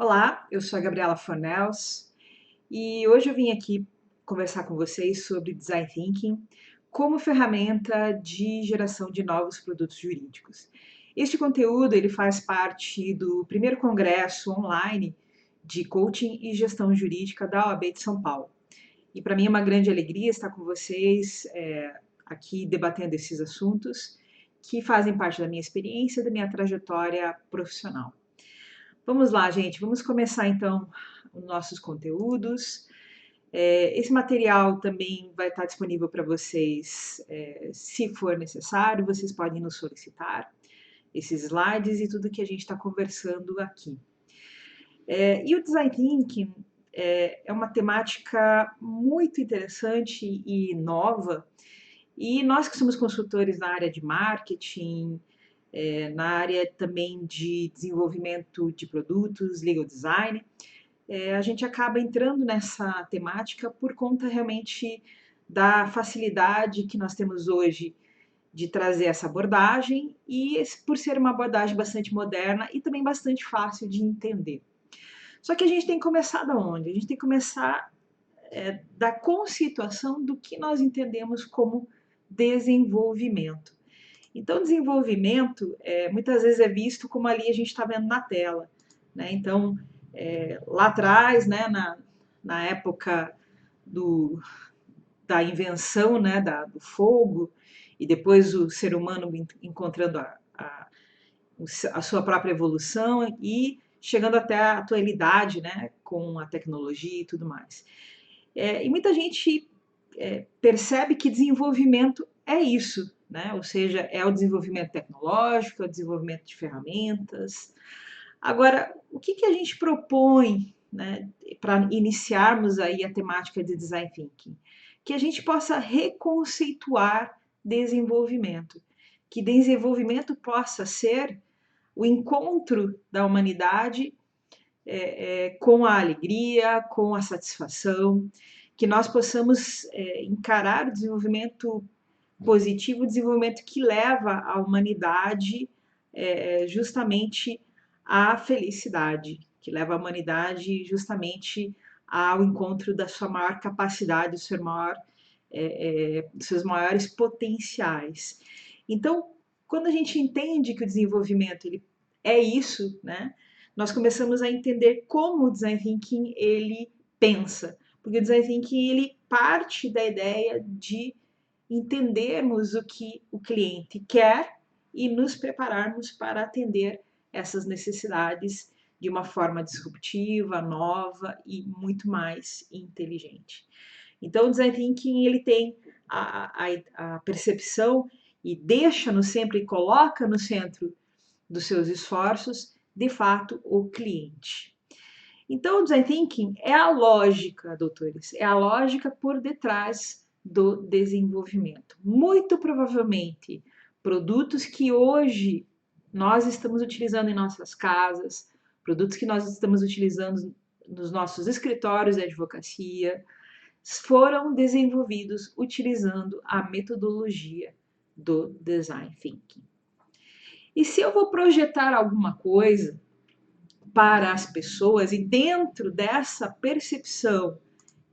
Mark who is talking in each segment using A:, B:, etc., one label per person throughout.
A: Olá, eu sou a Gabriela Fornels e hoje eu vim aqui conversar com vocês sobre Design Thinking como ferramenta de geração de novos produtos jurídicos. Este conteúdo ele faz parte do primeiro congresso online de coaching e gestão jurídica da OAB de São Paulo. E para mim é uma grande alegria estar com vocês aqui debatendo esses assuntos que fazem parte da minha experiência, da minha trajetória profissional. Vamos lá, gente, vamos começar então os nossos conteúdos. Esse material também vai estar disponível para vocês, se for necessário, vocês podem nos solicitar esses slides e tudo que a gente está conversando aqui. E o Design Thinking é uma temática muito interessante e nova, e nós que somos consultores na área de marketing, na área também de desenvolvimento de produtos, legal design, a gente acaba entrando nessa temática por conta realmente da facilidade que nós temos hoje de trazer essa abordagem e por ser uma abordagem bastante moderna e também bastante fácil de entender. Só que a gente tem que começar da onde? A gente tem que começar da conceituação do que nós entendemos como desenvolvimento. Então, desenvolvimento muitas vezes é visto como ali a gente está vendo na tela, né? Então, lá atrás, né, na época da invenção, né, do fogo, e depois o ser humano encontrando a sua própria evolução e chegando até a atualidade, né, com a tecnologia e tudo mais. E muita gente percebe que desenvolvimento é isso, né? Ou seja, é o desenvolvimento tecnológico, é o desenvolvimento de ferramentas. Agora, o que a gente propõe, né, para iniciarmos aí a temática de Design Thinking? Que a gente possa reconceituar desenvolvimento, que desenvolvimento possa ser o encontro da humanidade com a alegria, com a satisfação, que nós possamos encarar o desenvolvimento positivo, o desenvolvimento que leva a humanidade justamente à felicidade, que leva a humanidade justamente ao encontro da sua maior capacidade, dos seus maiores potenciais. Então, quando a gente entende que o desenvolvimento ele é isso, né? Nós começamos a entender como o Design Thinking ele pensa, porque o Design Thinking ele parte da ideia de entendermos o que o cliente quer e nos prepararmos para atender essas necessidades de uma forma disruptiva, nova e muito mais inteligente. Então, o Design Thinking ele tem a percepção e deixa-nos sempre, coloca no centro dos seus esforços, de fato, o cliente. Então, o Design Thinking é a lógica, doutores, é a lógica por detrás do desenvolvimento. Muito provavelmente, produtos que hoje nós estamos utilizando em nossas casas, produtos que nós estamos utilizando nos nossos escritórios de advocacia, foram desenvolvidos utilizando a metodologia do Design Thinking. E se eu vou projetar alguma coisa para as pessoas e dentro dessa percepção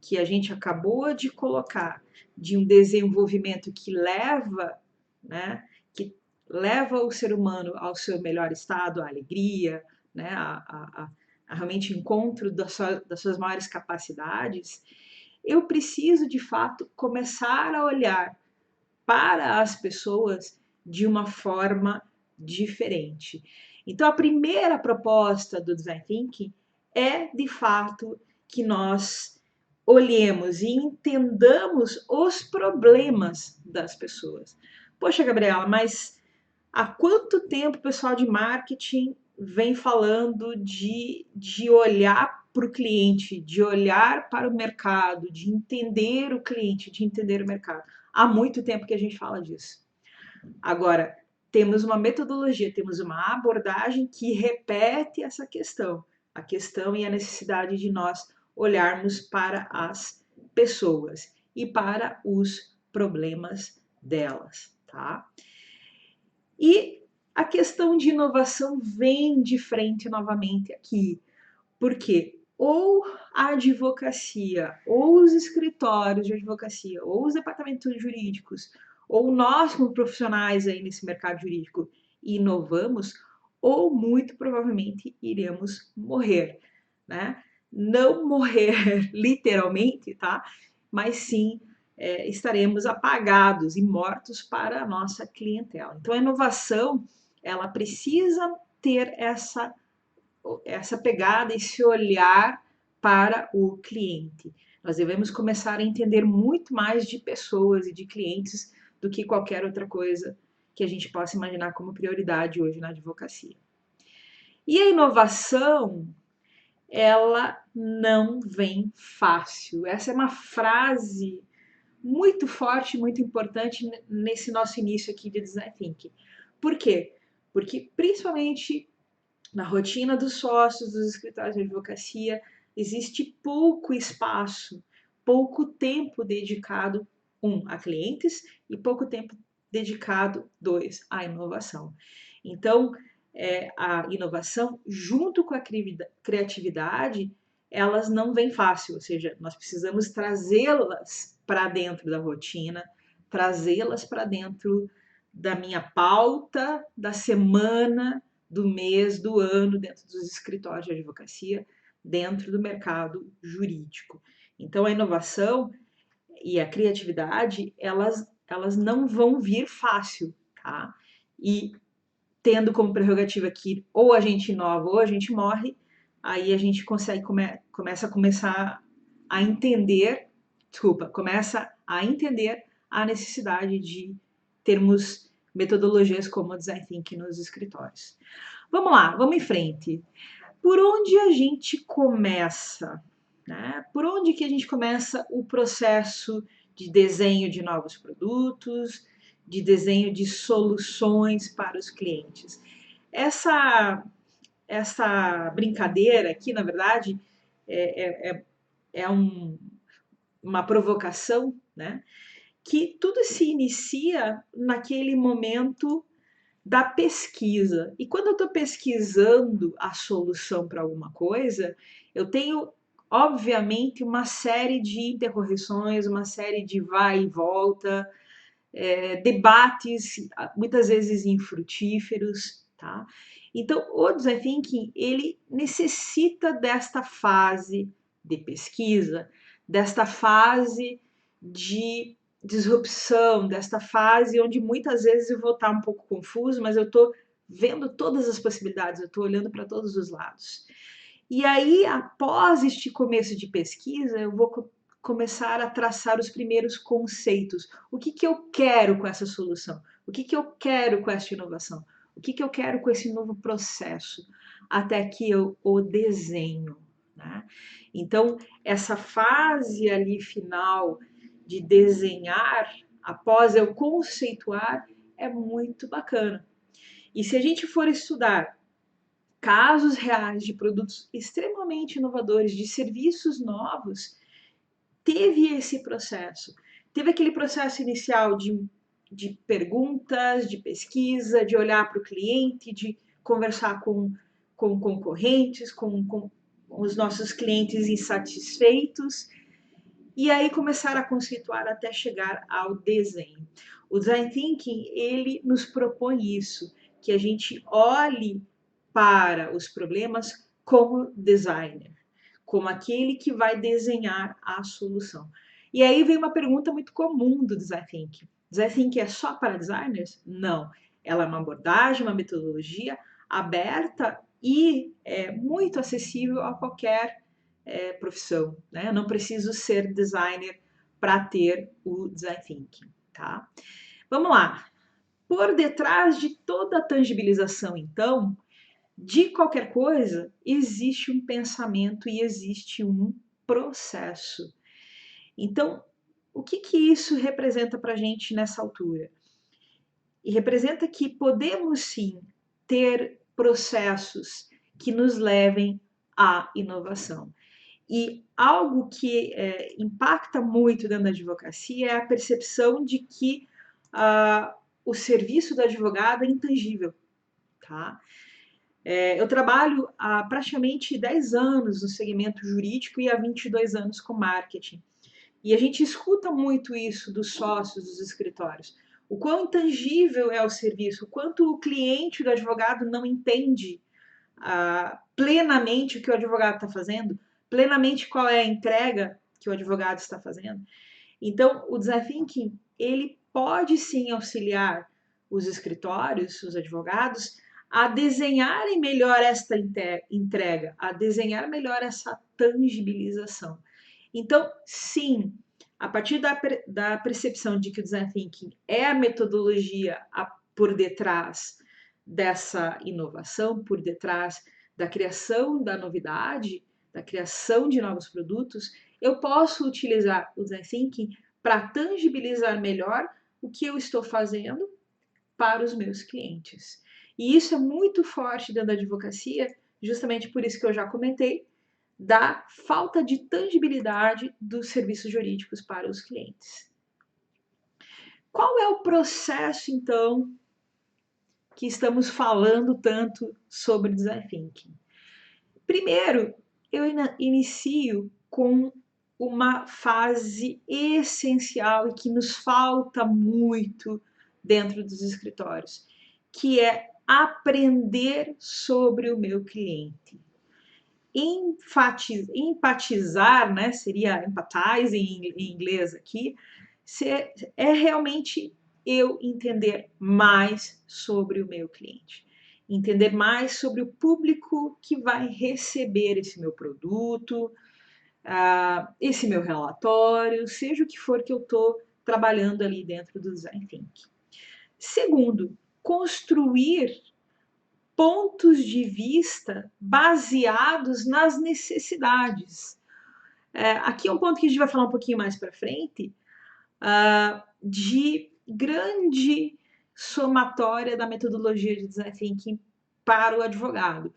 A: que a gente acabou de colocar de um desenvolvimento que leva, né, que leva o ser humano ao seu melhor estado, à alegria, né, a realmente encontro das suas maiores capacidades, eu preciso de fato começar a olhar para as pessoas de uma forma diferente. Então, a primeira proposta do Design Thinking é, de fato, que nós olhemos e entendamos os problemas das pessoas. Poxa, Gabriela, mas há quanto tempo o pessoal de marketing vem falando de olhar para o cliente, de olhar para o mercado, de entender o cliente, de entender o mercado? Há muito tempo que a gente fala disso. Agora, temos uma metodologia, temos uma abordagem que repete essa questão, a questão e a necessidade de nós olharmos para as pessoas e para os problemas delas, tá? E a questão de inovação vem de frente novamente aqui, Porque ou a advocacia, ou os escritórios de advocacia, ou os departamentos jurídicos, ou nós como profissionais aí nesse mercado jurídico inovamos, ou muito provavelmente iremos morrer, né? Não morrer literalmente, tá? Mas sim estaremos apagados e mortos para a nossa clientela. Então a inovação, ela precisa ter essa pegada, esse olhar para o cliente. Nós devemos começar a entender muito mais de pessoas e de clientes do que qualquer outra coisa que a gente possa imaginar como prioridade hoje na advocacia. E a inovação, ela não vem fácil. Essa é uma frase muito forte, muito importante nesse nosso início aqui de Design Thinking. Por quê? Porque principalmente na rotina dos sócios dos escritórios de advocacia, existe pouco espaço, pouco tempo dedicado, a clientes e pouco tempo dedicado, à inovação. Então, a inovação, junto com a criatividade, elas não vêm fácil, ou seja, nós precisamos trazê-las para dentro da rotina, trazê-las para dentro da minha pauta, da semana, do mês, do ano, dentro dos escritórios de advocacia, dentro do mercado jurídico. Então, a inovação e a criatividade, elas não vão vir fácil, tá? E tendo como prerrogativa que ou a gente inova ou a gente morre, aí a gente começa a entender, começa a entender a necessidade de termos metodologias como o Design Thinking nos escritórios. Vamos lá, vamos em frente. Por onde a gente começa? Né? Por onde que a gente começa o processo de desenho de novos produtos, de desenho de soluções para os clientes? Essa brincadeira aqui, na verdade, é uma provocação, né? Que tudo se inicia naquele momento da pesquisa. E quando eu estou pesquisando a solução para alguma coisa, eu tenho, obviamente, uma série de intercorreções, uma série de vai e volta, debates, muitas vezes infrutíferos, tá? Então, o Design Thinking, ele necessita desta fase de pesquisa, desta fase de disrupção, desta fase onde muitas vezes eu vou estar um pouco confuso, mas eu estou vendo todas as possibilidades, eu estou olhando para todos os lados. E aí, após este começo de pesquisa, eu vou começar a traçar os primeiros conceitos. O que eu quero com essa solução? O que eu quero com essa inovação? O que eu quero com esse novo processo? Até que eu o desenho, né? Então, essa fase ali final de desenhar, após eu conceituar, é muito bacana. E se a gente for estudar casos reais de produtos extremamente inovadores, de serviços novos, teve esse processo. Teve aquele processo inicial de perguntas, de pesquisa, de olhar para o cliente, de conversar com concorrentes, com os nossos clientes insatisfeitos, e aí começar a conceituar até chegar ao desenho. O Design Thinking, ele nos propõe isso, que a gente olhe para os problemas como designer, como aquele que vai desenhar a solução. E aí vem uma pergunta muito comum do Design Thinking. Design Thinking é só para designers? Não. Ela é uma abordagem, uma metodologia aberta e muito acessível a qualquer profissão. Né? Eu não preciso ser designer para ter o Design Thinking. Tá? Vamos lá. Por detrás de toda a tangibilização, então, de qualquer coisa, existe um pensamento e existe um processo. Então, o que isso representa para a gente nessa altura? E representa que podemos sim ter processos que nos levem à inovação. E algo que impacta muito dentro da advocacia é a percepção de que o serviço do advogado é intangível, tá? Eu trabalho há praticamente 10 anos no segmento jurídico e há 22 anos com marketing. E a gente escuta muito isso dos sócios dos escritórios. O quão intangível é o serviço, o quanto o cliente do advogado não entende plenamente o que o advogado está fazendo, plenamente qual é a entrega que o advogado está fazendo. Então, o design thinking, ele pode sim auxiliar os escritórios, os advogados, a desenharem melhor esta entrega, a desenhar melhor essa tangibilização. Então, sim, a partir da percepção de que o design thinking é a metodologia por detrás dessa inovação, por detrás da criação da novidade, da criação de novos produtos, eu posso utilizar o design thinking para tangibilizar melhor o que eu estou fazendo para os meus clientes. E isso é muito forte dentro da advocacia, justamente por isso que eu já comentei, da falta de tangibilidade dos serviços jurídicos para os clientes. Qual é o processo, então, que estamos falando tanto sobre design thinking? Primeiro, eu inicio com uma fase essencial e que nos falta muito dentro dos escritórios, que é aprender sobre o meu cliente. Empatizar, né, seria empathize em inglês aqui, é realmente eu entender mais sobre o meu cliente, entender mais sobre o público que vai receber esse meu produto, esse meu relatório, seja o que for que eu estou trabalhando ali dentro do Design Thinking. Segundo, construir pontos de vista baseados nas necessidades. Aqui é um ponto que a gente vai falar um pouquinho mais para frente, de grande somatória da metodologia de design thinking para o advogado.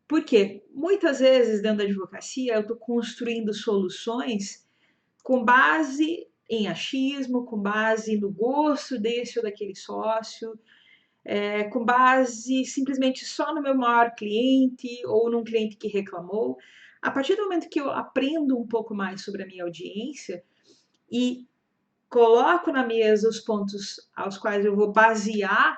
A: Porque muitas vezes dentro da advocacia eu estou construindo soluções com base em achismo, com base no gosto desse ou daquele sócio, com base simplesmente só no meu maior cliente ou num cliente que reclamou. A partir do momento que eu aprendo um pouco mais sobre a minha audiência e coloco na mesa os pontos aos quais eu vou basear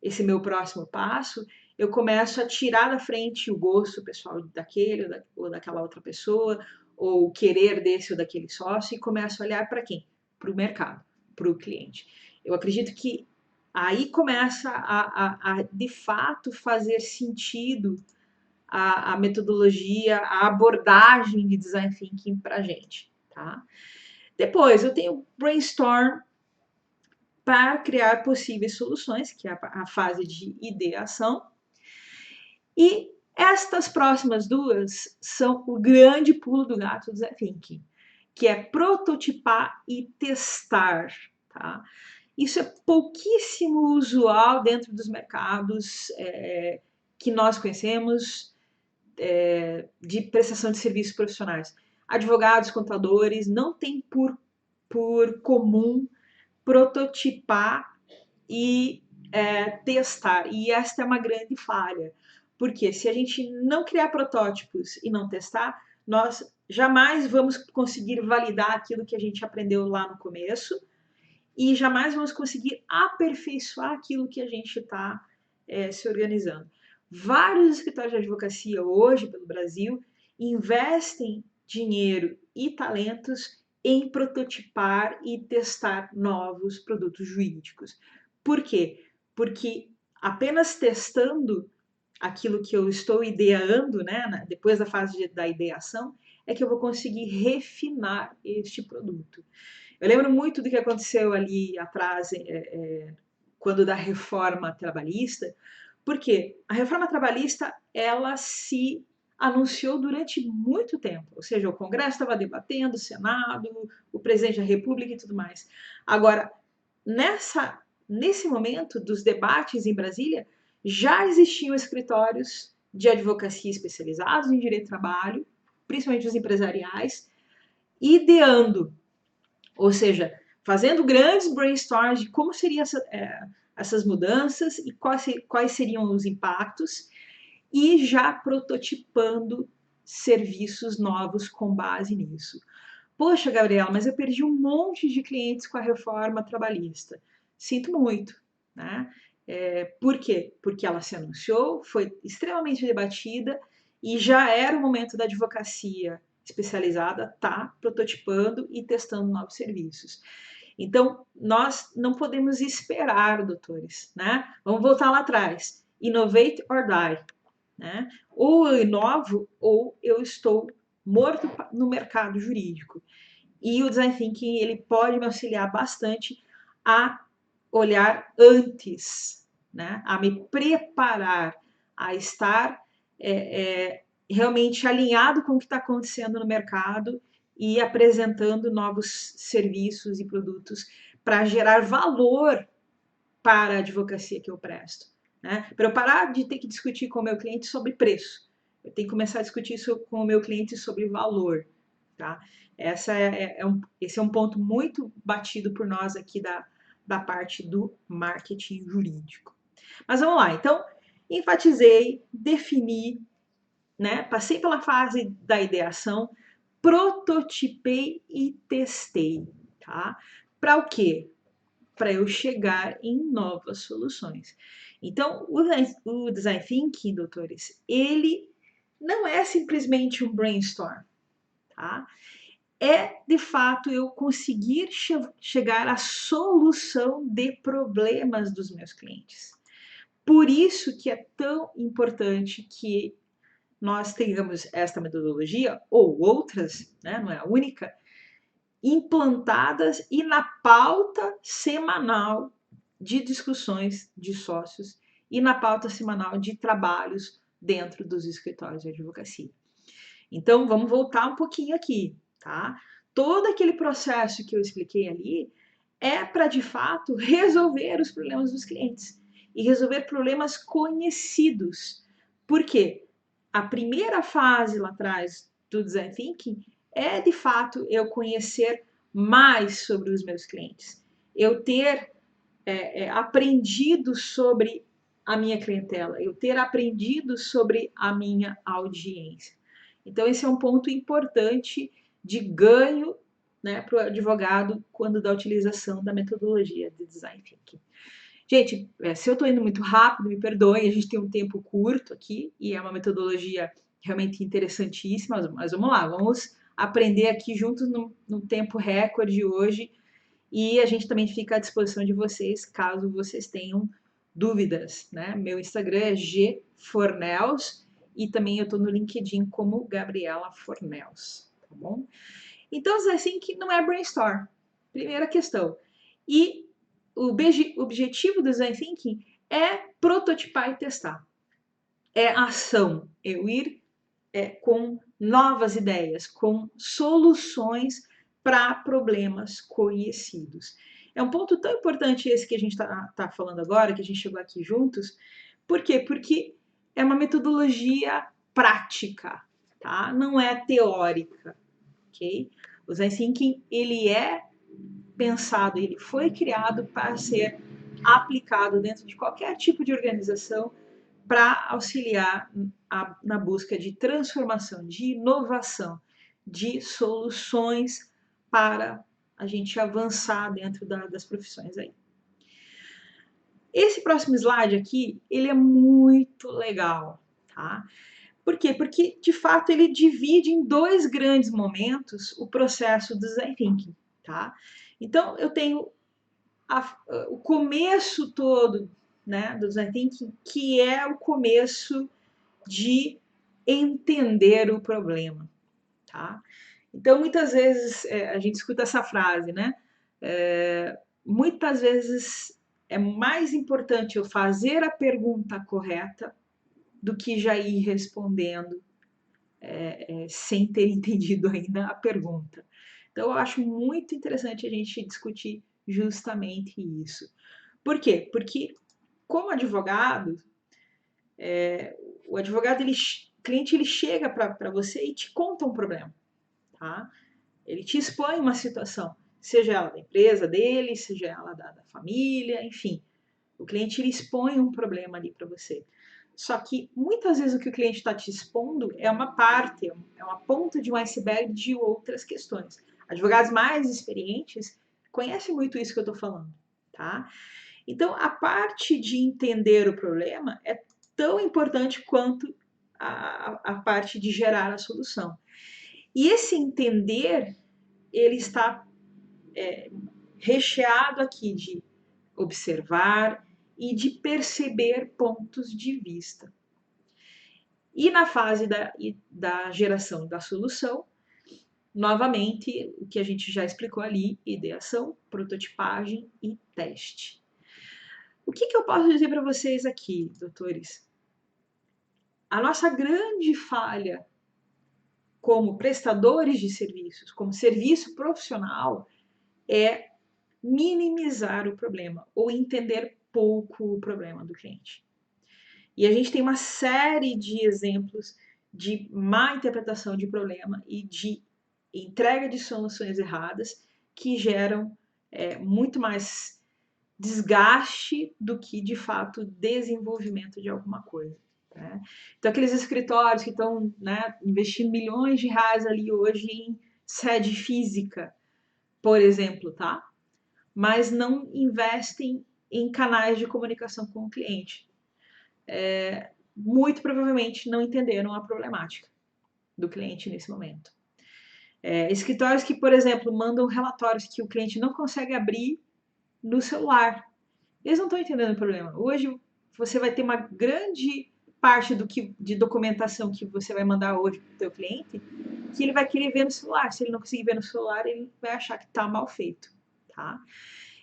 A: esse meu próximo passo, eu começo a tirar da frente o gosto pessoal daquele ou daquela outra pessoa, ou o querer desse ou daquele sócio, e começo a olhar para quem? Para o mercado, para o cliente. Eu acredito que aí começa a de fato fazer sentido a metodologia, a abordagem de design thinking para a gente, tá? Depois eu tenho brainstorm para criar possíveis soluções, que é a fase de ideação. E estas próximas duas são o grande pulo do gato do design thinking, que é prototipar e testar, tá? Isso é pouquíssimo usual dentro dos mercados que nós conhecemos de prestação de serviços profissionais. Advogados, contadores não têm por comum prototipar e testar. E esta é uma grande falha, porque se a gente não criar protótipos e não testar, nós jamais vamos conseguir validar aquilo que a gente aprendeu lá no começo e jamais vamos conseguir aperfeiçoar aquilo que a gente está se organizando. Vários escritórios de advocacia hoje pelo Brasil investem dinheiro e talentos em prototipar e testar novos produtos jurídicos. Por quê? Porque apenas testando aquilo que eu estou ideando, né, depois da fase da ideação, é que eu vou conseguir refinar este produto. Eu lembro muito do que aconteceu ali atrás, quando da reforma trabalhista, porque a reforma trabalhista, ela se anunciou durante muito tempo, ou seja, o Congresso estava debatendo, o Senado, o presidente da República e tudo mais. Agora, nesse momento dos debates em Brasília, já existiam escritórios de advocacia especializados em direito do trabalho, principalmente os empresariais, ideando, ou seja, fazendo grandes brainstorms de como seriam essas mudanças e quais seriam os impactos, e já prototipando serviços novos com base nisso. Poxa, Gabriela, mas eu perdi um monte de clientes com a reforma trabalhista. Sinto muito, né? Por quê? Porque ela se anunciou, foi extremamente debatida e já era o momento da advocacia especializada estar prototipando e testando novos serviços. Então, nós não podemos esperar, doutores, né? Vamos voltar lá atrás. Innovate or die, né? Ou eu inovo ou eu estou morto no mercado jurídico. E o Design Thinking, ele pode me auxiliar bastante a olhar antes, né? A me preparar, a estar realmente alinhado com o que está acontecendo no mercado e apresentando novos serviços e produtos para gerar valor para a advocacia que eu presto. Né? Para eu parar de ter que discutir com o meu cliente sobre preço, eu tenho que começar a discutir com o meu cliente sobre valor. Tá? Esse é um ponto muito batido por nós aqui da parte do marketing jurídico. Mas vamos lá, então, enfatizei, defini, né? Passei pela fase da ideação, prototipei e testei, tá? Para o quê? Para eu chegar em novas soluções. Então, o Design Thinking, doutores, ele não é simplesmente um brainstorm, tá? É, de fato, eu conseguir chegar à solução de problemas dos meus clientes. Por isso que é tão importante que nós tenhamos esta metodologia, ou outras, né, não é a única, implantadas e na pauta semanal de discussões de sócios e na pauta semanal de trabalhos dentro dos escritórios de advocacia. Então, vamos voltar um pouquinho aqui, tá? Todo aquele processo que eu expliquei ali é para, de fato, resolver os problemas dos clientes e resolver problemas conhecidos. Por quê? A primeira fase lá atrás do Design Thinking é, de fato, eu conhecer mais sobre os meus clientes. Eu ter aprendido sobre a minha clientela, eu ter aprendido sobre a minha audiência. Então, esse é um ponto importante de ganho, né, para o advogado quando da utilização da metodologia de Design Thinking. Gente, se eu estou indo muito rápido, me perdoem, a gente tem um tempo curto aqui e é uma metodologia realmente interessantíssima, mas vamos lá, vamos aprender aqui juntos no tempo recorde hoje e a gente também fica à disposição de vocês caso vocês tenham dúvidas, né? Meu Instagram é gfornels e também eu estou no LinkedIn como Gabriela Fornels, tá bom? Então, assim que não é brainstorm, primeira questão. E o objetivo do Design Thinking é prototipar e testar. É ação, eu ir com novas ideias, com soluções para problemas conhecidos. É um ponto tão importante esse que a gente está falando agora, que a gente chegou aqui juntos. Por quê? Porque é uma metodologia prática, tá? Não é teórica, ok? O Design Thinking, ele é pensado, ele foi criado para ser aplicado dentro de qualquer tipo de organização para auxiliar na busca de transformação, de inovação, de soluções para a gente avançar dentro das profissões aí. Esse próximo slide aqui, ele é muito legal, tá? Por quê? Porque, de fato, ele divide em dois grandes momentos o processo do Design Thinking, tá? Então, eu tenho o começo todo, né, do Design Thinking, que é o começo de entender o problema, tá? Então, muitas vezes, a gente escuta essa frase, né? Muitas vezes é mais importante eu fazer a pergunta correta do que já ir respondendo sem ter entendido ainda a pergunta. Então, eu acho muito interessante a gente discutir justamente isso. Por quê? Porque, como advogado, o advogado, cliente, ele chega para você e te conta um problema, tá? Ele te expõe uma situação. seja ela da empresa dele, seja ela da família, enfim. O cliente ele expõe um problema ali para você. Só que muitas vezes o que o cliente está te expondo é uma parte, é uma ponta de um iceberg de outras questões. Advogados mais experientes conhecem muito isso que eu estou falando, tá? Então, a parte de entender o problema é tão importante quanto a parte de gerar a solução. E esse entender, ele está recheado aqui de observar e de perceber pontos de vista. E na fase da geração da solução, novamente, o que a gente já explicou ali, ideação, prototipagem e teste. O que eu posso dizer para vocês aqui, doutores? A nossa grande falha como prestadores de serviços, como serviço profissional, é minimizar o problema ou entender pouco o problema do cliente. E a gente tem uma série de exemplos de má interpretação de problema e de entrega de soluções erradas que geram muito mais desgaste do que, de fato, desenvolvimento de alguma coisa. Né? Então, aqueles escritórios que estão, né, investindo milhões de reais ali hoje em sede física, por exemplo, tá? Mas não investem em canais de comunicação com o cliente. Muito provavelmente não entenderam a problemática do cliente nesse momento. Escritórios que, por exemplo, mandam relatórios que o cliente não consegue abrir no celular. Eles não estão entendendo o problema. Hoje você vai ter uma grande parte de documentação que você vai mandar hoje para o teu cliente que ele vai querer ver no celular. Se ele não conseguir ver no celular, ele vai achar que está mal feito. Tá?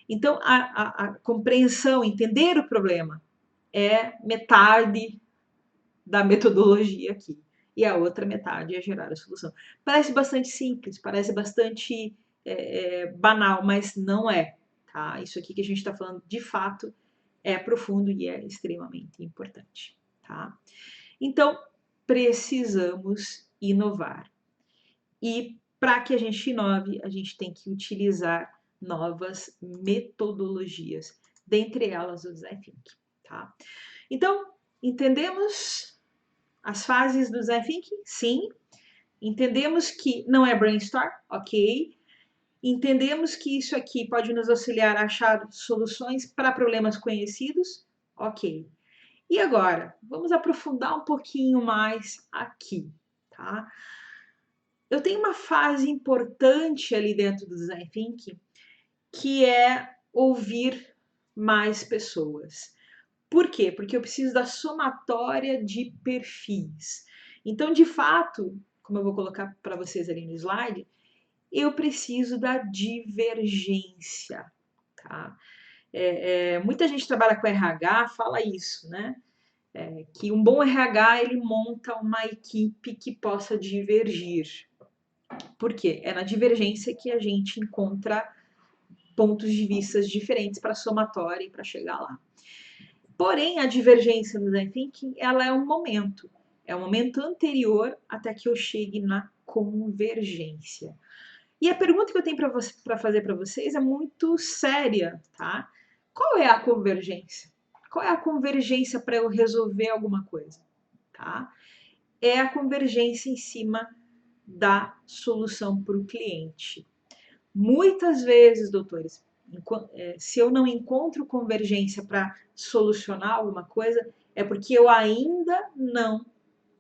A: Então, a compreensão, entender o problema é metade da metodologia aqui. E a outra metade é gerar a solução. Parece bastante simples, parece bastante banal, mas não é. Tá? Isso aqui que a gente está falando, de fato, é profundo e é extremamente importante. Tá? Então, precisamos inovar. E para que a gente inove, a gente tem que utilizar novas metodologias, dentre elas o Design Thinking. Tá? Então, entendemos as fases do Design Thinking? Sim. Entendemos que não é brainstorm? Ok. Entendemos que isso aqui pode nos auxiliar a achar soluções para problemas conhecidos? Ok. E agora, vamos aprofundar um pouquinho mais aqui, tá? Eu tenho uma fase importante ali dentro do Design Thinking, que é ouvir mais pessoas. Por quê? Porque eu preciso da somatória de perfis. Então, de fato, como eu vou colocar para vocês ali no slide, eu preciso da divergência, tá? Muita gente trabalha com RH, fala isso, né? Que um bom RH, ele monta uma equipe que possa divergir. Por quê? É na divergência que a gente encontra pontos de vista diferentes para somatória e para chegar lá. Porém, a divergência no Design Thinking, ela é um momento anterior até que eu chegue na convergência. E a pergunta que eu tenho para fazer para vocês é muito séria, tá? Qual é a convergência? Qual é a convergência para eu resolver alguma coisa, tá? É a convergência em cima da solução para o cliente. Muitas vezes, doutores, se eu não encontro convergência para solucionar alguma coisa, é porque eu ainda não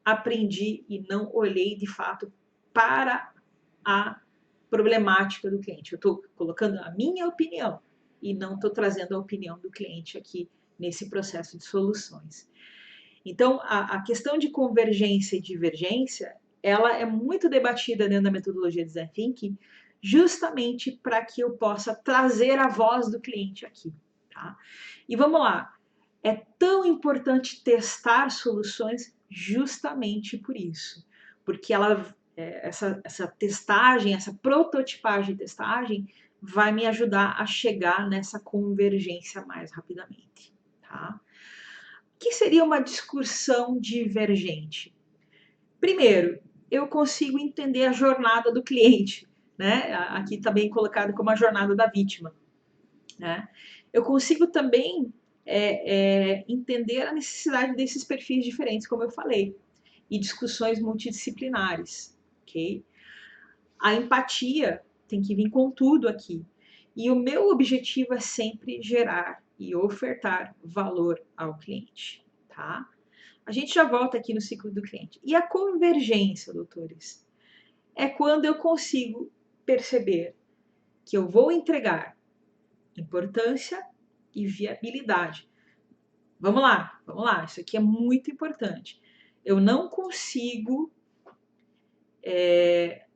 A: aprendi e não olhei de fato para a problemática do cliente. Eu estou colocando a minha opinião e não estou trazendo a opinião do cliente aqui nesse processo de soluções. Então, a questão de convergência e divergência, ela é muito debatida dentro da metodologia de Design Thinking, justamente para que eu possa trazer a voz do cliente aqui. Tá? E vamos lá, é tão importante testar soluções justamente por isso, porque essa testagem, essa prototipagem e testagem vai me ajudar a chegar nessa convergência mais rapidamente. Tá? O que seria uma discussão divergente? Primeiro, eu consigo entender a jornada do cliente, né? Aqui também colocado como a jornada da vítima, né? Eu consigo também entender a necessidade desses perfis diferentes, como eu falei, e discussões multidisciplinares, ok? A empatia tem que vir com tudo aqui. E o meu objetivo é sempre gerar e ofertar valor ao cliente, tá? A gente já volta aqui no ciclo do cliente. E a convergência, doutores, é quando eu consigo perceber que eu vou entregar importância e viabilidade. Vamos lá, isso aqui é muito importante. Eu não consigo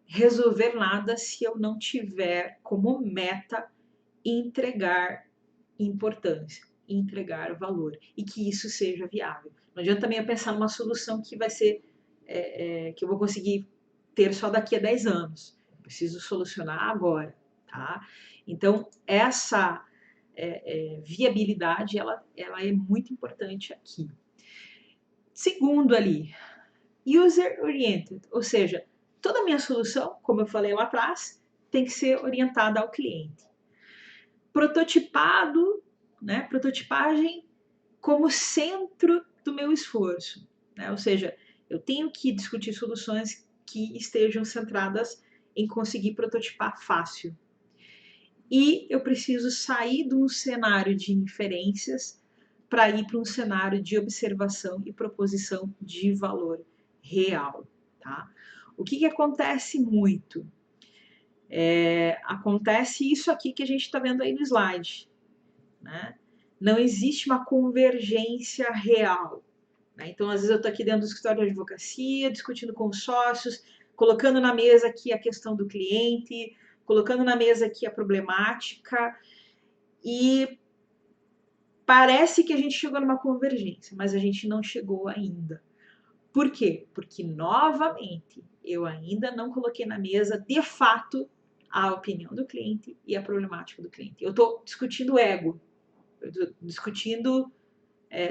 A: resolver nada se eu não tiver como meta entregar importância, entregar valor e que isso seja viável. Não adianta também eu pensar numa solução que vai ser que eu vou conseguir ter só daqui a 10 anos. Eu preciso solucionar agora, tá? Então, essa viabilidade, ela é muito importante aqui. Segundo ali, user-oriented, ou seja, toda a minha solução, como eu falei lá atrás, tem que ser orientada ao cliente. Prototipado, né? Prototipagem como centro do meu esforço, né? Ou seja, eu tenho que discutir soluções que estejam centradas em conseguir prototipar fácil. E eu preciso sair de um cenário de inferências para ir para um cenário de observação e proposição de valor real, tá? O que acontece muito? Acontece isso aqui que a gente está vendo aí no slide, né? Não existe uma convergência real, né? Então, às vezes eu estou aqui dentro do escritório de advocacia, discutindo com os sócios, colocando na mesa aqui a questão do cliente, colocando na mesa aqui a problemática, e parece que a gente chegou numa convergência, mas a gente não chegou ainda. Por quê? Porque, novamente, eu ainda não coloquei na mesa, de fato, a opinião do cliente e a problemática do cliente. Eu estou discutindo ego, eu estou discutindo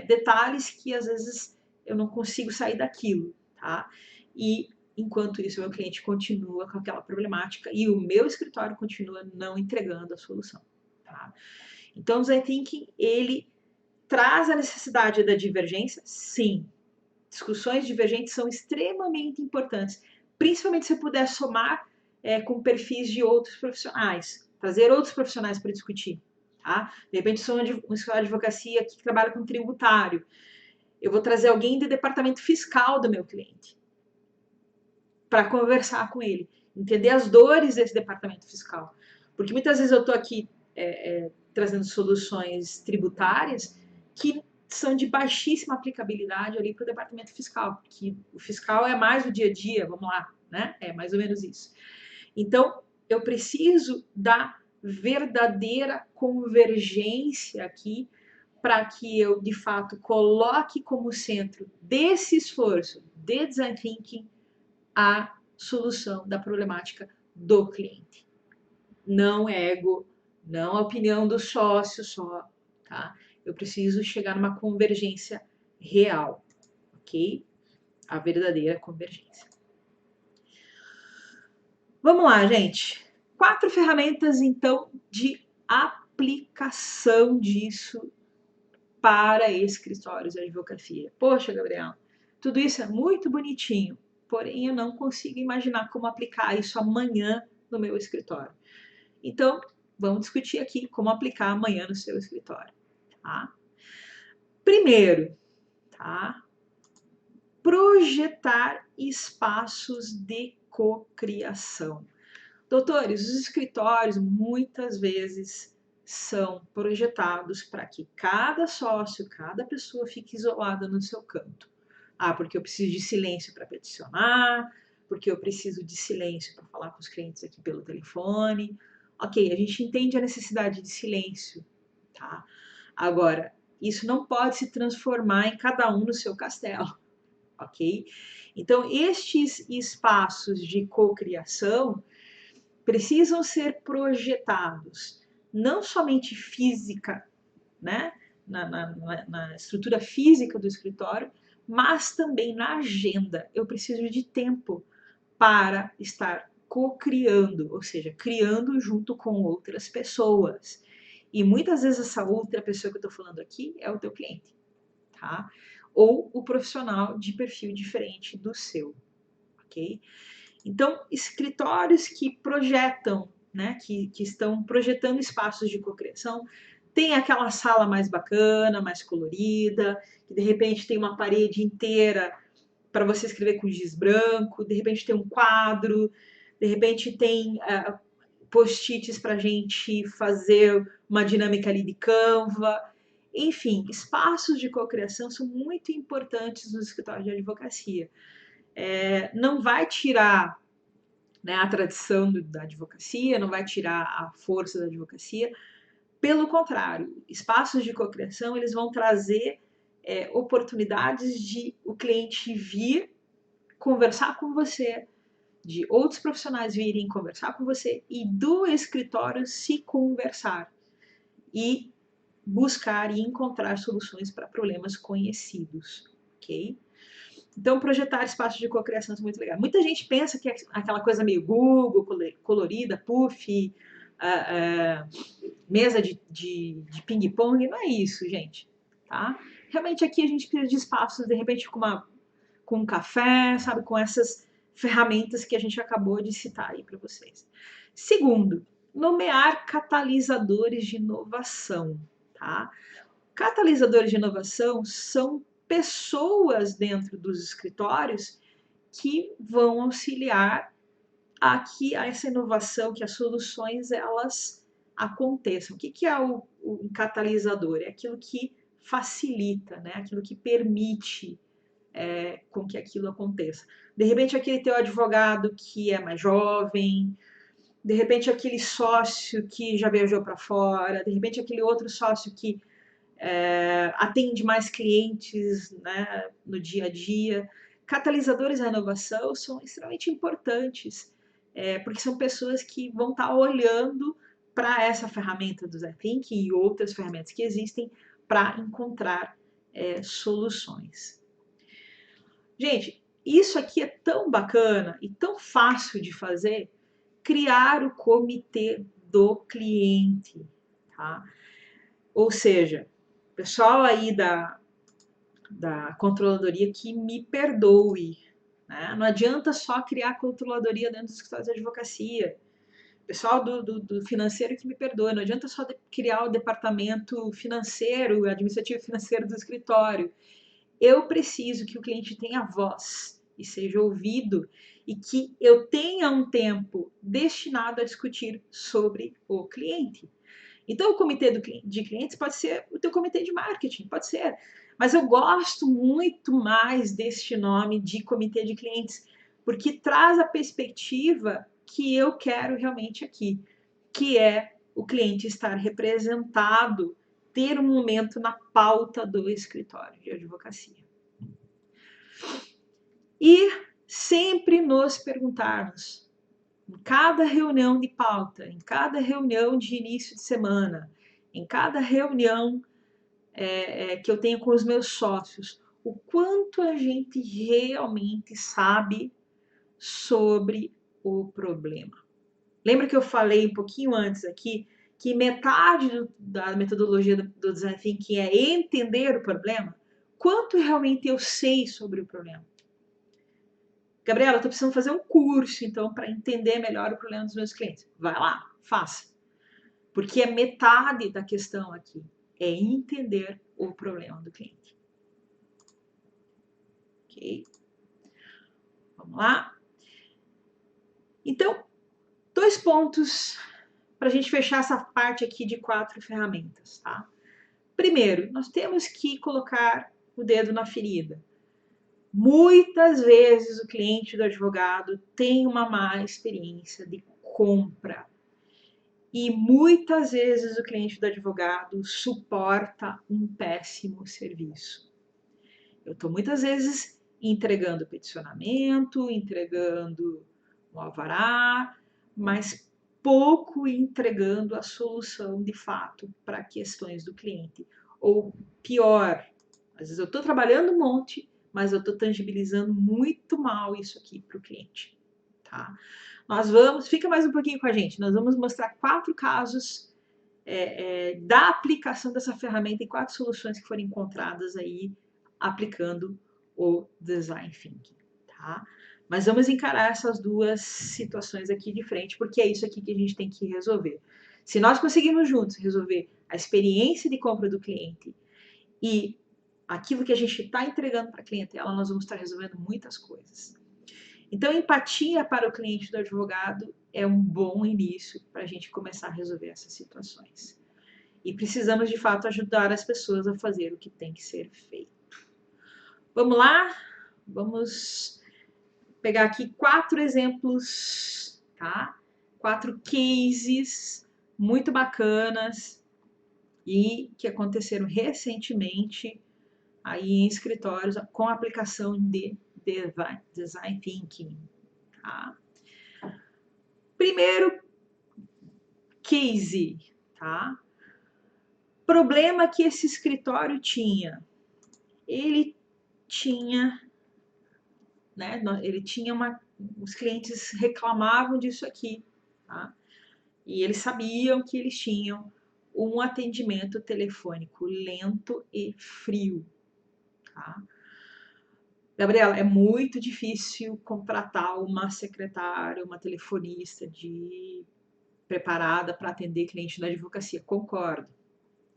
A: detalhes que, às vezes, eu não consigo sair daquilo, tá? E, enquanto isso, o meu cliente continua com aquela problemática e o meu escritório continua não entregando a solução, tá? Então, o design thinking, ele traz a necessidade da divergência, sim. Discussões divergentes são extremamente importantes, principalmente se eu puder somar com perfis de outros profissionais, trazer outros profissionais para discutir, tá? De repente, sou um escritório de advocacia que trabalha com tributário, eu vou trazer alguém do departamento fiscal do meu cliente para conversar com ele, entender as dores desse departamento fiscal, porque muitas vezes eu estou aqui trazendo soluções tributárias que são de baixíssima aplicabilidade ali para o departamento fiscal, porque o fiscal é mais o dia a dia, vamos lá, né? É mais ou menos isso. Então, eu preciso da verdadeira convergência aqui para que eu, de fato, coloque como centro desse esforço de design thinking a solução da problemática do cliente. Não ego, não a opinião do sócio só, tá? Eu preciso chegar numa convergência real, ok? A verdadeira convergência. Vamos lá, gente. 4 ferramentas, então, de aplicação disso para escritórios de advocacia. Poxa, Gabriel, tudo isso é muito bonitinho, porém eu não consigo imaginar como aplicar isso amanhã no meu escritório. Então, vamos discutir aqui como aplicar amanhã no seu escritório, tá? Primeiro, tá? Projetar espaços de cocriação. Doutores, os escritórios muitas vezes são projetados para que cada sócio, cada pessoa fique isolada no seu canto. Ah, porque eu preciso de silêncio para peticionar, porque eu preciso de silêncio para falar com os clientes aqui pelo telefone. Ok, a gente entende a necessidade de silêncio, tá? Agora, isso não pode se transformar em cada um no seu castelo, ok? Então, estes espaços de cocriação precisam ser projetados, não somente física, né, na estrutura física do escritório, mas também na agenda. Eu preciso de tempo para estar co-criando, ou seja, criando junto com outras pessoas. E muitas vezes essa outra pessoa que eu estou falando aqui é o teu cliente, tá? Ou o profissional de perfil diferente do seu, ok? Então, escritórios que projetam, né, que estão projetando espaços de cocriação, tem aquela sala mais bacana, mais colorida, que de repente tem uma parede inteira para você escrever com giz branco, de repente tem um quadro, de repente tem post-its para a gente fazer uma dinâmica ali de Canva. Enfim, espaços de cocriação são muito importantes nos escritórios de advocacia. Não vai tirar, né, a tradição da advocacia, não vai tirar a força da advocacia. Pelo contrário, espaços de cocriação eles vão trazer oportunidades de o cliente vir conversar com você, de outros profissionais virem conversar com você e do escritório se conversar e buscar e encontrar soluções para problemas conhecidos, ok? Então, projetar espaços de cocriação é muito legal. Muita gente pensa que é aquela coisa meio Google, colorida, puff, mesa de ping-pong. Não é isso, gente. Tá? Realmente aqui a gente precisa de espaços, de repente, com um café, sabe? Com essas ferramentas que a gente acabou de citar aí para vocês. Segundo, nomear catalisadores de inovação, tá? Catalisadores de inovação são pessoas dentro dos escritórios que vão auxiliar a que essa inovação, que as soluções elas aconteçam. O que é o catalisador? É aquilo que facilita, né? Aquilo que permite com que aquilo aconteça. De repente, aquele teu advogado que é mais jovem, de repente, aquele sócio que já viajou para fora, de repente, aquele outro sócio que atende mais clientes, né, no dia a dia. Catalisadores à inovação são extremamente importantes, porque são pessoas que vão estar olhando para essa ferramenta do ZetThink e outras ferramentas que existem para encontrar soluções. Gente, isso aqui é tão bacana e tão fácil de fazer, criar o comitê do cliente, tá? Ou seja, pessoal aí da controladoria que me perdoe, né? Não adianta só criar controladoria dentro dos escritórios de advocacia. Pessoal do financeiro que me perdoe, não adianta só criar o departamento financeiro, administrativo financeiro do escritório. Eu preciso que o cliente tenha voz e seja ouvido e que eu tenha um tempo destinado a discutir sobre o cliente. Então, o comitê de clientes pode ser o teu comitê de marketing, pode ser. Mas eu gosto muito mais deste nome de comitê de clientes, porque traz a perspectiva que eu quero realmente aqui, que é o cliente estar representado, ter um momento na pauta do escritório de advocacia. E sempre nos perguntarmos, em cada reunião de pauta, em cada reunião de início de semana, em cada reunião que eu tenho com os meus sócios, o quanto a gente realmente sabe sobre o problema. Lembra que eu falei um pouquinho antes aqui que metade da metodologia do Design Thinking é entender o problema? Quanto realmente eu sei sobre o problema? Gabriela, eu estou precisando fazer um curso, então, para entender melhor o problema dos meus clientes. Vai lá, faça. Porque é metade da questão aqui. É entender o problema do cliente. Ok? Vamos lá? Então, 2 pontos para a gente fechar essa parte aqui de 4 ferramentas, tá? Primeiro, nós temos que colocar o dedo na ferida. Muitas vezes o cliente do advogado tem uma má experiência de compra. E muitas vezes o cliente do advogado suporta um péssimo serviço. Eu estou muitas vezes entregando peticionamento, entregando o alvará, mas pouco entregando a solução de fato para questões do cliente. Ou pior, às vezes eu estou trabalhando um monte, mas eu estou tangibilizando muito mal isso aqui para o cliente, tá? fica mais um pouquinho com a gente, nós vamos mostrar 4 casos da aplicação dessa ferramenta e 4 soluções que foram encontradas aí aplicando o Design Thinking, tá? Mas vamos encarar essas 2 situações aqui de frente, porque é isso aqui que a gente tem que resolver. Se nós conseguirmos juntos resolver a experiência de compra do cliente e aquilo que a gente está entregando para a clientela, nós vamos estar resolvendo muitas coisas. Então, empatia para o cliente do advogado é um bom início para a gente começar a resolver essas situações. E precisamos, de fato, ajudar as pessoas a fazer o que tem que ser feito. Vamos lá? Vamos pegar aqui 4 exemplos, tá? 4 cases muito bacanas e que aconteceram recentemente aí em escritórios com a aplicação de Design Thinking, tá? Primeiro case, tá? Problema que esse escritório tinha. Ele tinha, né? Os clientes reclamavam disso aqui, tá? E eles sabiam que eles tinham um atendimento telefônico lento e frio, tá? Gabriela, é muito difícil contratar uma secretária, uma telefonista preparada para atender cliente da advocacia. Concordo,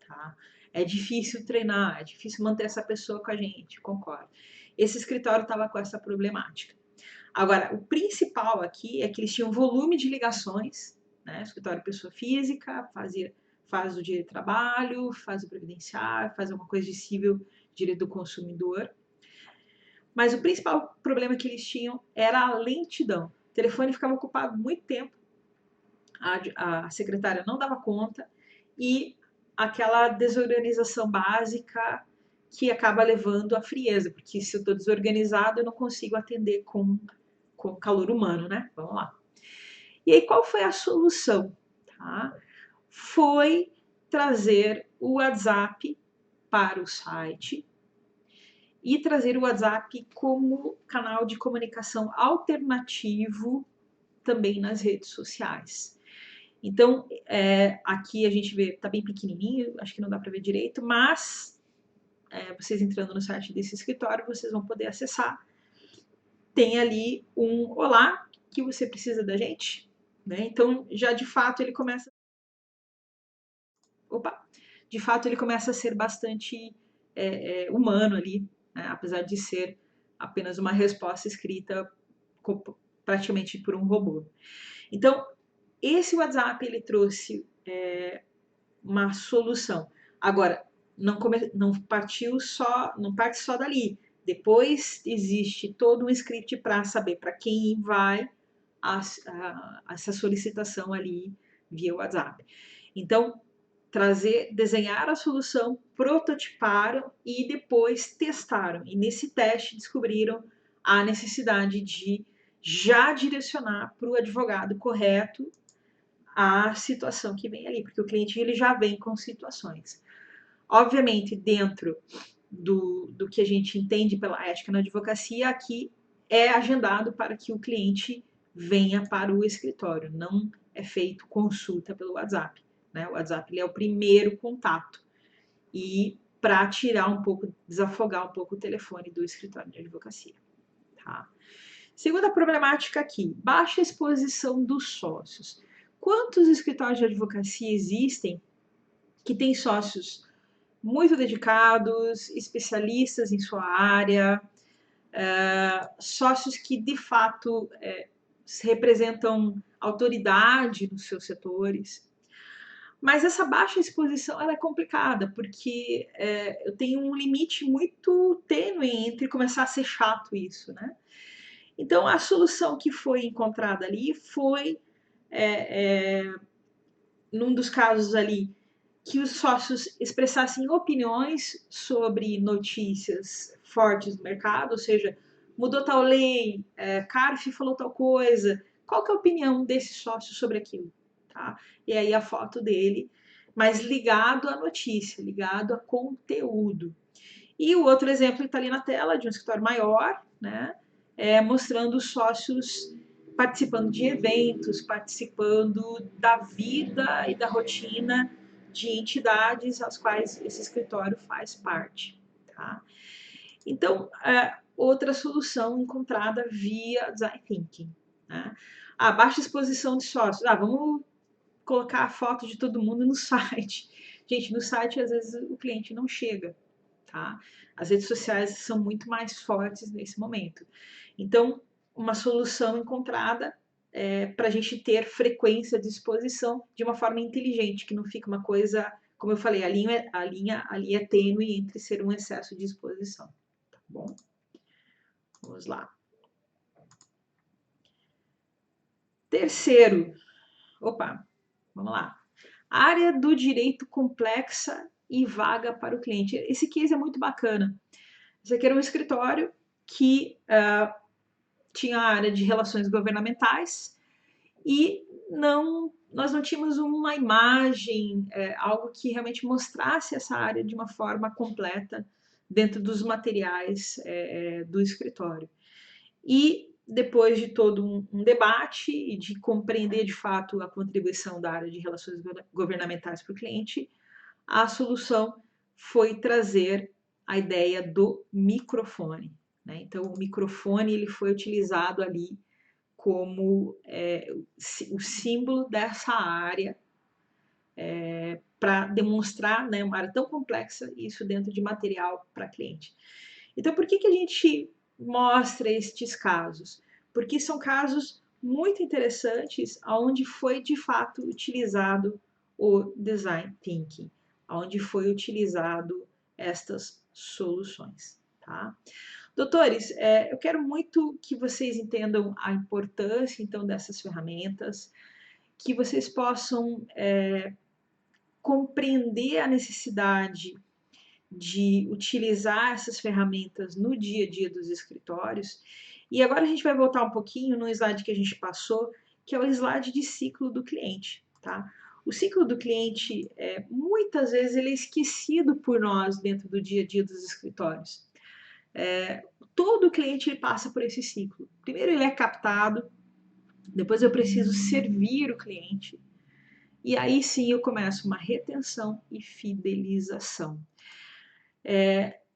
A: tá? É difícil treinar, é difícil manter essa pessoa com a gente, concordo. Esse escritório estava com essa problemática. Agora, o principal aqui é que eles tinham volume de ligações, né? Escritório pessoa física, faz o direito do trabalho, faz o previdenciário, faz alguma coisa de civil, direito do consumidor. Mas o principal problema que eles tinham era a lentidão. O telefone ficava ocupado muito tempo, a secretária não dava conta e aquela desorganização básica que acaba levando à frieza, porque se eu estou desorganizado, eu não consigo atender com calor humano, né? Vamos lá. E aí, qual foi a solução? Tá? Foi trazer o WhatsApp para o site e trazer o WhatsApp como canal de comunicação alternativo também nas redes sociais. Então, aqui a gente vê, tá bem pequenininho, acho que não dá para ver direito, mas vocês entrando no site desse escritório, vocês vão poder acessar. Tem ali um olá, que você precisa da gente, né? Então, já de fato ele começa... De fato ele começa a ser bastante humano ali, né? Apesar de ser apenas uma resposta escrita praticamente por um robô. Então, esse WhatsApp ele trouxe uma solução. Agora, não parte só dali. Depois existe todo um script para saber para quem vai essa solicitação ali via WhatsApp. Então, desenhar a solução, prototiparam e depois testaram. E nesse teste descobriram a necessidade de já direcionar para o advogado correto a situação que vem ali, porque o cliente ele já vem com situações. Obviamente, dentro do que a gente entende pela ética na advocacia, aqui é agendado para que o cliente venha para o escritório, não é feito consulta pelo WhatsApp. Né? O WhatsApp ele é o primeiro contato e para tirar um pouco, desafogar um pouco o telefone do escritório de advocacia. Tá? Segunda problemática aqui, baixa exposição dos sócios. Quantos escritórios de advocacia existem que têm sócios muito dedicados, especialistas em sua área, sócios que de fato representam autoridade nos seus setores? Mas essa baixa exposição ela é complicada, porque eu tenho um limite muito tênue entre começar a ser chato isso, né? Então, a solução que foi encontrada ali foi, num dos casos ali, que os sócios expressassem opiniões sobre notícias fortes do mercado, ou seja, mudou tal lei, CARF falou tal coisa, qual que é a opinião desse sócio sobre aquilo? Tá? E aí a foto dele, mas ligado à notícia, ligado a conteúdo. E o outro exemplo está ali na tela, de um escritório maior, né? Mostrando os sócios participando de eventos, participando da vida e da rotina de entidades às quais esse escritório faz parte, tá? Então, outra solução encontrada via Design Thinking, né? A baixa exposição de sócios. Vamos colocar a foto de todo mundo no site. Gente, no site às vezes o cliente não chega, tá? As redes sociais são muito mais fortes nesse momento. Então, uma solução encontrada para a gente ter frequência de exposição de uma forma inteligente, que não fique uma coisa, como eu falei, a linha ali é tênue entre ser um excesso de exposição. Tá bom? Vamos lá. Terceiro, vamos lá. Área do direito complexa e vaga para o cliente. Esse case é muito bacana. Esse aqui era um escritório que tinha a área de relações governamentais e nós não tínhamos uma imagem, algo que realmente mostrasse essa área de uma forma completa dentro dos materiais do escritório. E depois de todo um debate e de compreender de fato a contribuição da área de relações governamentais para o cliente, a solução foi trazer a ideia do microfone, né? Então, o microfone ele foi utilizado ali como o símbolo dessa área para demonstrar, né, uma área tão complexa, isso dentro de material para cliente. Então, por que a gente mostra estes casos? Porque são casos muito interessantes onde foi de fato utilizado o design thinking, onde foi utilizado estas soluções, tá? Doutores, eu quero muito que vocês entendam a importância, então, dessas ferramentas, que vocês possam compreender a necessidade de utilizar essas ferramentas no dia a dia dos escritórios. E agora a gente vai voltar um pouquinho no slide que a gente passou, que é o slide de ciclo do cliente, tá? O ciclo do cliente, muitas vezes, ele é esquecido por nós dentro do dia a dia dos escritórios. Todo cliente ele passa por esse ciclo. Primeiro ele é captado, depois eu preciso servir o cliente, e aí sim eu começo uma retenção e fidelização.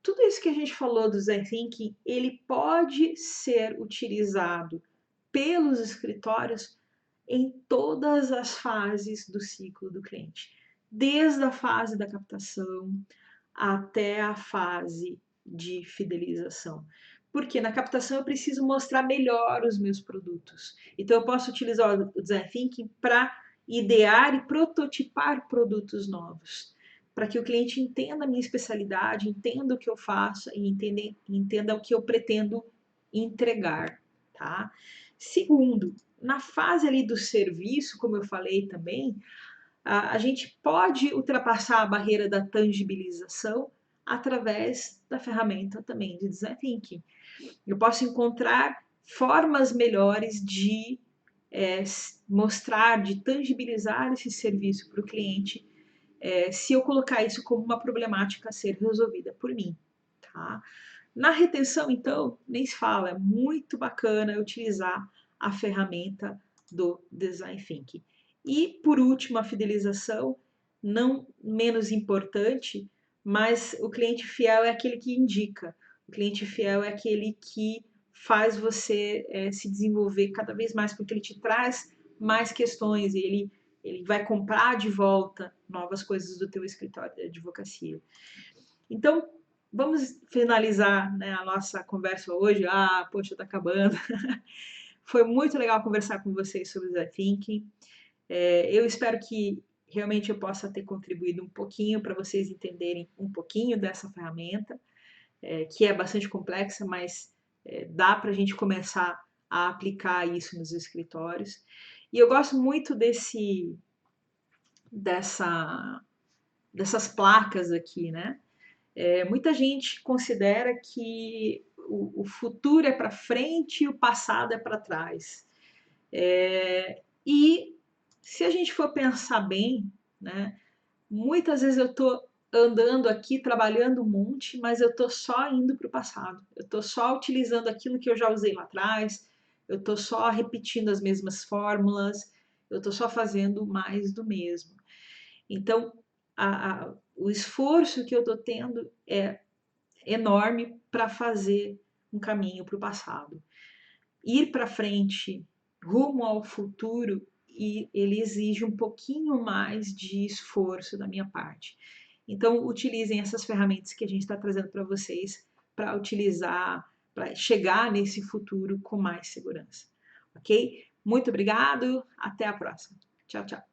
A: Tudo isso que a gente falou do Design Thinking, ele pode ser utilizado pelos escritórios em todas as fases do ciclo do cliente, desde a fase da captação até a fase de fidelização. Porque na captação eu preciso mostrar melhor os meus produtos. Então eu posso utilizar o Design Thinking para idear e prototipar produtos novos, para que o cliente entenda a minha especialidade, entenda o que eu faço e entenda o que eu pretendo entregar, tá? Segundo, na fase ali do serviço, como eu falei também, a gente pode ultrapassar a barreira da tangibilização através da ferramenta também de Design Thinking. Eu posso encontrar formas melhores de mostrar, de tangibilizar esse serviço para o cliente, se eu colocar isso como uma problemática a ser resolvida por mim, tá? Na retenção, então, nem se fala, é muito bacana utilizar a ferramenta do Design Thinking. E, por último, a fidelização, não menos importante, mas o cliente fiel é aquele que indica. O cliente fiel é aquele que faz você se desenvolver cada vez mais, porque ele te traz mais questões, ele vai comprar de volta novas coisas do teu escritório de advocacia. Então, vamos finalizar, né, a nossa conversa hoje. Poxa, tá acabando. Foi muito legal conversar com vocês sobre o Design Thinking. Eu espero que realmente eu possa ter contribuído um pouquinho para vocês entenderem um pouquinho dessa ferramenta, que é bastante complexa, mas dá para a gente começar a aplicar isso nos escritórios. E eu gosto muito dessas placas aqui, né? Muita gente considera que o futuro é para frente e o passado é para trás. E se a gente for pensar bem, né, muitas vezes eu estou andando aqui, trabalhando um monte, mas eu estou só indo para o passado. Eu estou só utilizando aquilo que eu já usei lá atrás, eu estou só repetindo as mesmas fórmulas, eu estou só fazendo mais do mesmo. Então, o esforço que eu estou tendo é enorme para fazer um caminho para o passado. Ir para frente, rumo ao futuro, e ele exige um pouquinho mais de esforço da minha parte. Então, utilizem essas ferramentas que a gente está trazendo para vocês para utilizar, para chegar nesse futuro com mais segurança. Ok? Muito obrigado, até a próxima. Tchau, tchau.